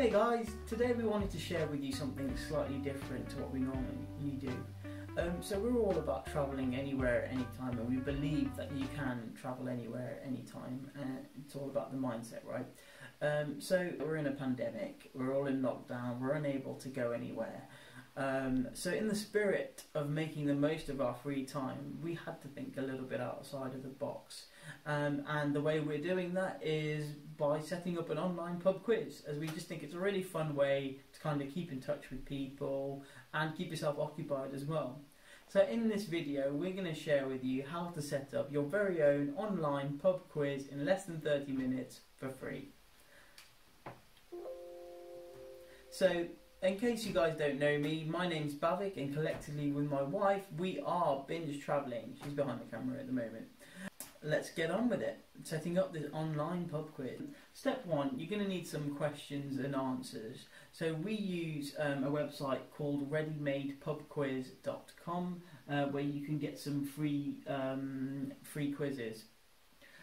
Hey guys, today we wanted to share with you something slightly different to what we normally do. So we're all about travelling anywhere at any time, and we believe that you can travel anywhere at any time, and it's all about the mindset, right? So we're in a pandemic, we're all in lockdown, we're unable to go anywhere. So in the spirit of making the most of our free time, we had to think a little bit outside of the box. And the way we're doing that is by setting up an online pub quiz, as we just think it's a really fun way to kind of keep in touch with people and keep yourself occupied as well. So in this video we're going to share with you how to set up your very own online pub quiz in less than 30 minutes for free. So in case you guys don't know me, my name's Bavik, and collectively with my wife we are binge travelling. She's behind the camera at the moment. Let's get on with it. Setting up this online pub quiz. Step one, you're going to need some questions and answers. So we use a website called readymadepubquiz.com where you can get some free quizzes.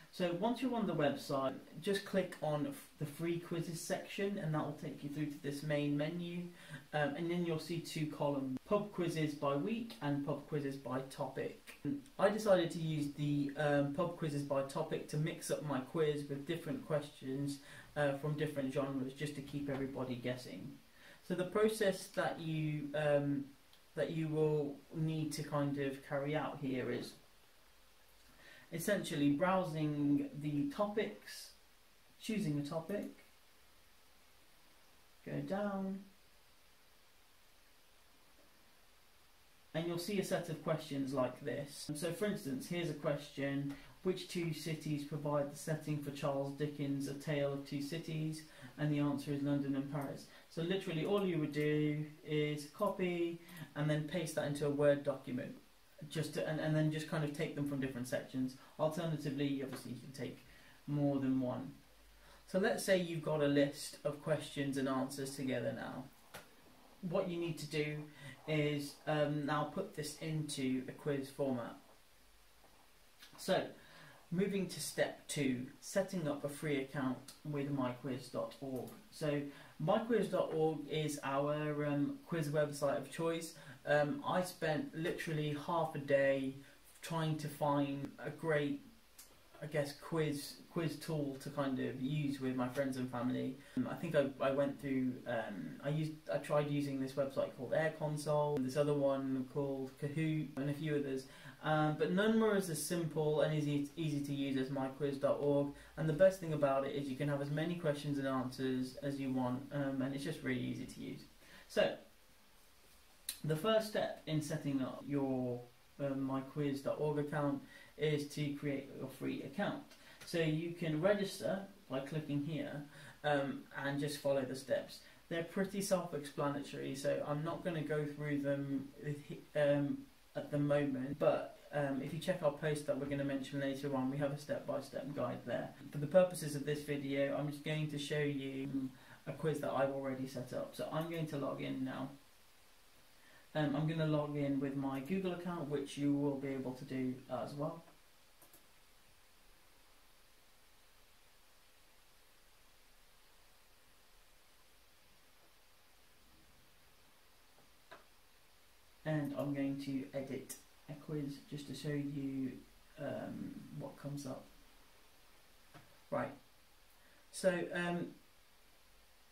So once you're on the website, just click on the free quizzes section, and that will take you through to this main menu, and then you'll see two columns: pub quizzes by week and pub quizzes by topic. I decided to use the pub quizzes by topic to mix up my quiz with different questions from different genres, just to keep everybody guessing. So the process that you will need to kind of carry out here is essentially browsing the topics, choosing a topic, go down, and you'll see a set of questions like this. So for instance, here's a question: which two cities provide the setting for Charles Dickens' A Tale of Two Cities? And the answer is London and Paris. So literally all you would do is copy and then paste that into a Word document. And then just kind of take them from different sections. Alternatively, obviously you can take more than one. So let's say you've got a list of questions and answers together now. What you need to do is now put this into a quiz format. So moving to step 2, setting up a free account with myquiz.org. So myquiz.org is our quiz website of choice. I spent literally half a day trying to find a great, I guess, quiz tool to kind of use with my friends and family. I think I went through, I tried using this website called colossal, this other one called Kahoot, and a few others. But none were as simple and easy to use as myquiz.org. And the best thing about it is you can have as many questions and answers as you want, and it's just really easy to use. So the first step in setting up your myquiz.org account is to create your free account. So you can register by clicking here and just follow the steps. They're pretty self-explanatory, so I'm not going to go through them at the moment, but if you check our post that we're going to mention later on, we have a step-by-step guide there. For the purposes of this video, I'm just going to show you a quiz that I've already set up. So I'm going to log in now. I'm going to log in with my Google account, which you will be able to do as well. And I'm going to edit a quiz just to show you what comes up. Right, so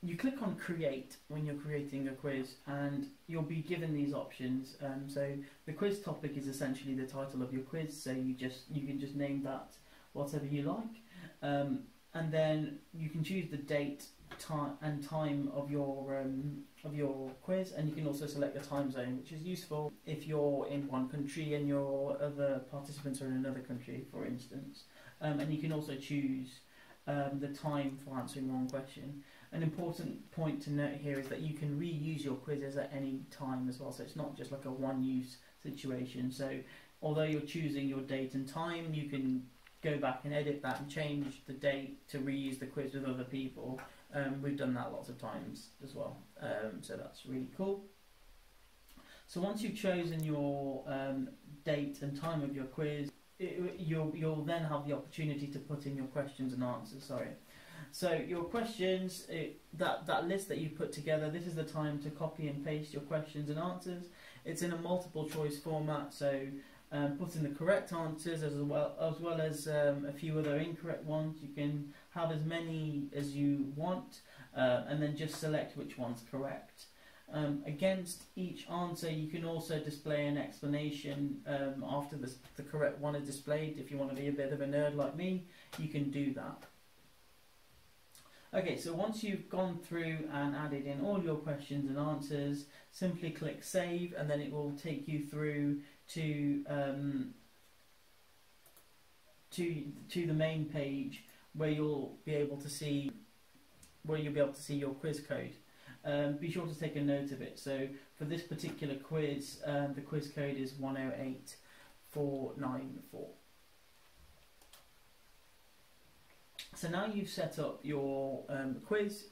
you click on create when you're creating a quiz, and you'll be given these options. So the quiz topic is essentially the title of your quiz, so you can just name that whatever you like, and then you can choose the date, time of your quiz, and you can also select the time zone, which is useful if you're in one country and your other participants are in another country, for instance. And you can also choose the time for answering one question. An important point to note here is that you can reuse your quizzes at any time as well, so it's not just like a one-use situation. So although you're choosing your date and time, you can go back and edit that and change the date to reuse the quiz with other people. We've done that lots of times as well, so that's really cool. So once you've chosen your date and time of your quiz, you'll then have the opportunity to put in your questions and answers. So your questions, that list that you put together, this is the time to copy and paste your questions and answers. It's in a multiple choice format, so put in the correct answers as well as a few other incorrect ones. You can have as many as you want, and then just select which one's correct. Against each answer, you can also display an explanation after the correct one is displayed. If you want to be a bit of a nerd like me, you can do that. Okay, so once you've gone through and added in all your questions and answers, simply click Save, and then it will take you through to the main page where you'll be able to see your quiz code. Be sure to take a note of it. So for this particular quiz, the quiz code is 108494. So now you've set up your quiz,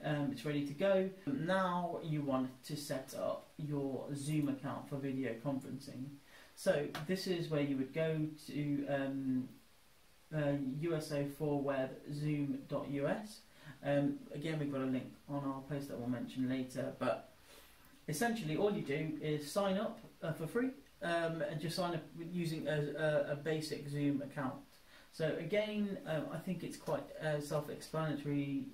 it's ready to go. Now you want to set up your Zoom account for video conferencing. So this is where you would go to uso4webzoom.us. Again, we've got a link on our post that we'll mention later, but essentially all you do is sign up for free, and just sign up using a basic Zoom account. So again, I think it's quite self-explanatory,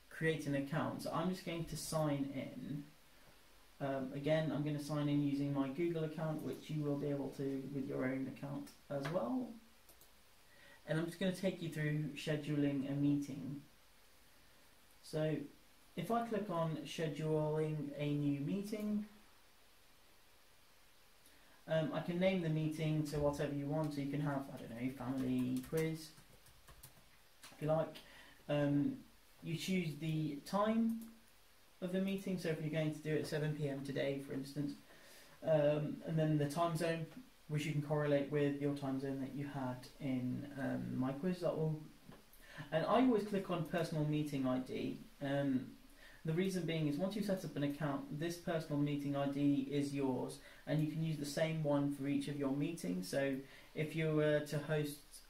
create an account. So I'm just going to sign in. Again, I'm going to sign in using my Google account, which you will be able to with your own account as well. And I'm just going to take you through scheduling a meeting. So if I click on scheduling a new meeting, I can name the meeting to whatever you want. So you can have, I don't know, family quiz, if you like. You choose the time of the meeting. So if you're going to do it at 7 PM today, for instance, and then the time zone, which you can correlate with your time zone that you had in myquiz.org. And I always click on personal meeting ID. The reason being is once you set up an account, this personal meeting ID is yours, and you can use the same one for each of your meetings. So if you were to host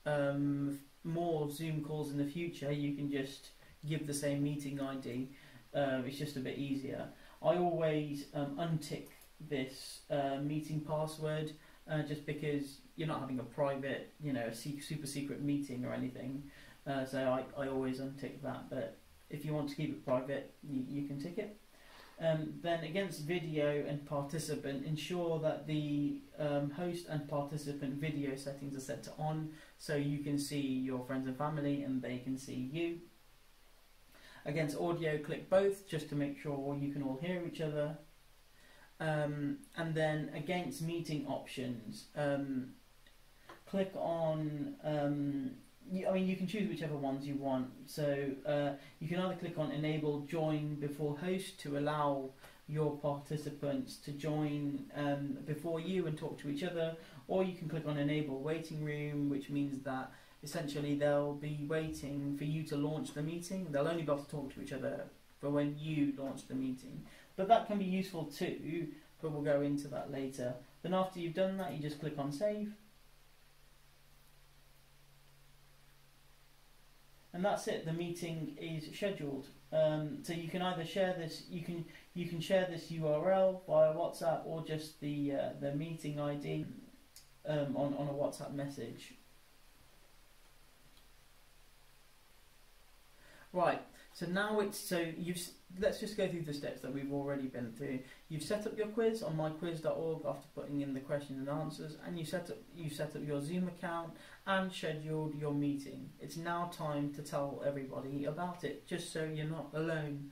more Zoom calls in the future, you can just give the same meeting ID. It's just a bit easier. I always untick this meeting password, just because you're not having a private, super secret meeting or anything. So I always untick that, but if you want to keep it private, you can tick it. Then against video and participant, ensure that the host and participant video settings are set to on, so you can see your friends and family and they can see you. Against audio, click both, just to make sure you can all hear each other. And then against meeting options, click on, you can choose whichever ones you want. So you can either click on enable join before host to allow your participants to join before you and talk to each other, or you can click on enable waiting room, which means that essentially they'll be waiting for you to launch the meeting. They'll only be able to talk to each other for when you launch the meeting. But that can be useful too, but we'll go into that later. Then after you've done that, you just click on save. And that's it, the meeting is scheduled. So you can either share this, you can share this URL via WhatsApp, or just the meeting ID on a WhatsApp message. Right, so now let's just go through the steps that we've already been through. You've set up your quiz on myquiz.org after putting in the questions and answers, and you set up your Zoom account and scheduled your meeting. It's now time to tell everybody about it, just so you're not alone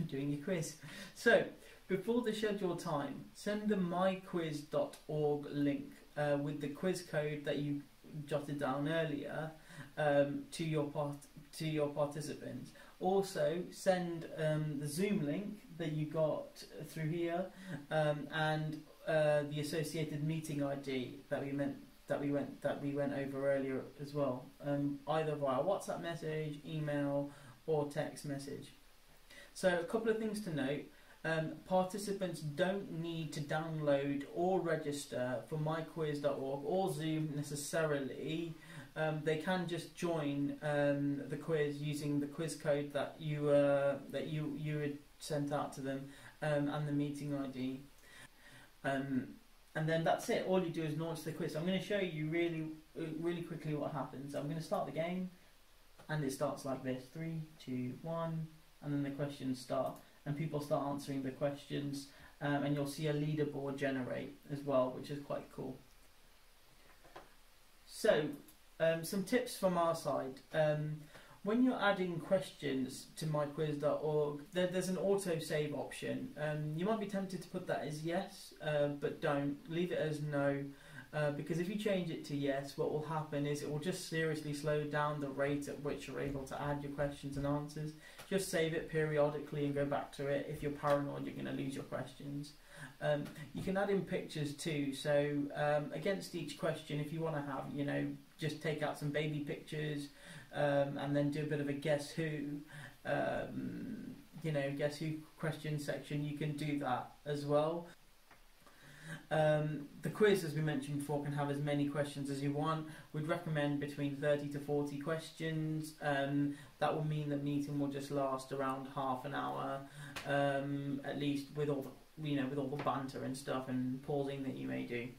doing your quiz. So before the scheduled time, send the myquiz.org link with the quiz code that you jotted down earlier to your participants. Also send the Zoom link that you got through here and the associated meeting ID that we went over earlier as well, either via WhatsApp message, email, or text message. So a couple of things to note. Participants don't need to download or register for myquiz.org or Zoom necessarily they can just join the quiz using the quiz code that you had sent out to them, and the meeting ID. And then that's it. All you do is launch the quiz. So I'm going to show you really quickly what happens. I'm going to start the game, and it starts like this: 3, 2, 1, and then the questions start, and people start answering the questions, and you'll see a leaderboard generate as well, which is quite cool. So, some tips from our side. When you're adding questions to myquiz.org, there's an auto-save option. You might be tempted to put that as yes, but don't. Leave it as no, because if you change it to yes, what will happen is it will just seriously slow down the rate at which you're able to add your questions and answers. Just save it periodically and go back to it. If you're paranoid, you're going to lose your questions. You can add in pictures too, so against each question, if you want to have, just take out some baby pictures, and then do a bit of a guess who question section, you can do that as well. The quiz, as we mentioned before, can have as many questions as you want. We'd recommend between 30 to 40 questions. That will mean the meeting will just last around half an hour, at least, with all the banter and stuff and pausing that you may do.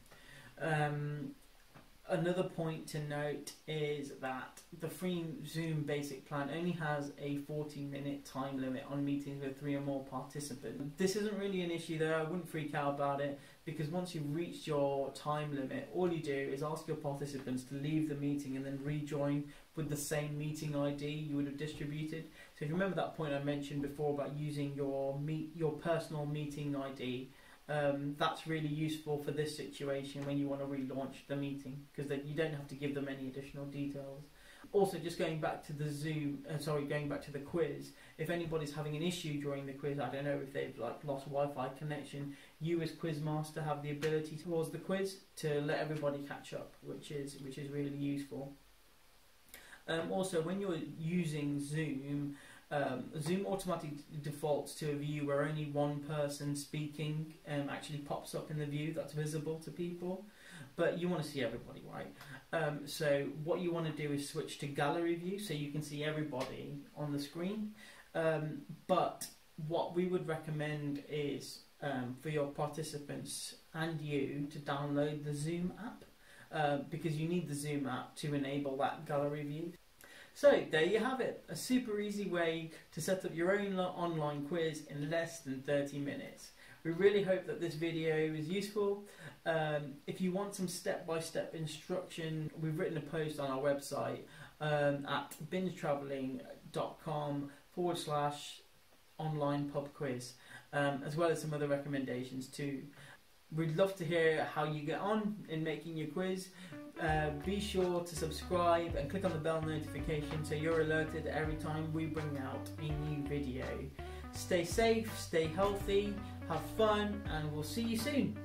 Another point to note is that the free Zoom basic plan only has a 40-minute time limit on meetings with 3 or more participants. This isn't really an issue though. I wouldn't freak out about it, because once you've reached your time limit, all you do is ask your participants to leave the meeting and then rejoin with the same meeting ID you would have distributed. So if you remember that point I mentioned before about using your personal meeting ID, that's really useful for this situation when you want to relaunch the meeting, because you don't have to give them any additional details. Also, just going back to the quiz, if anybody's having an issue during the quiz, I don't know if they've lost Wi-Fi connection, you as Quizmaster have the ability towards the quiz to let everybody catch up, which is really useful. Also, when you're using Zoom, Zoom automatically defaults to a view where only one person speaking actually pops up in the view that's visible to people, but you want to see everybody, right? So what you want to do is switch to gallery view so you can see everybody on the screen, but what we would recommend is for your participants and you to download the Zoom app, because you need the Zoom app to enable that gallery view. So there you have it, a super easy way to set up your own online quiz in less than 30 minutes. We really hope that this video is useful. If you want some step-by-step instruction, we've written a post on our website at bingetraveling.com/online pub quiz, as well as some other recommendations too. We'd love to hear how you get on in making your quiz. Be sure to subscribe and click on the bell notification so you're alerted every time we bring out a new video. Stay safe, stay healthy, have fun, and we'll see you soon.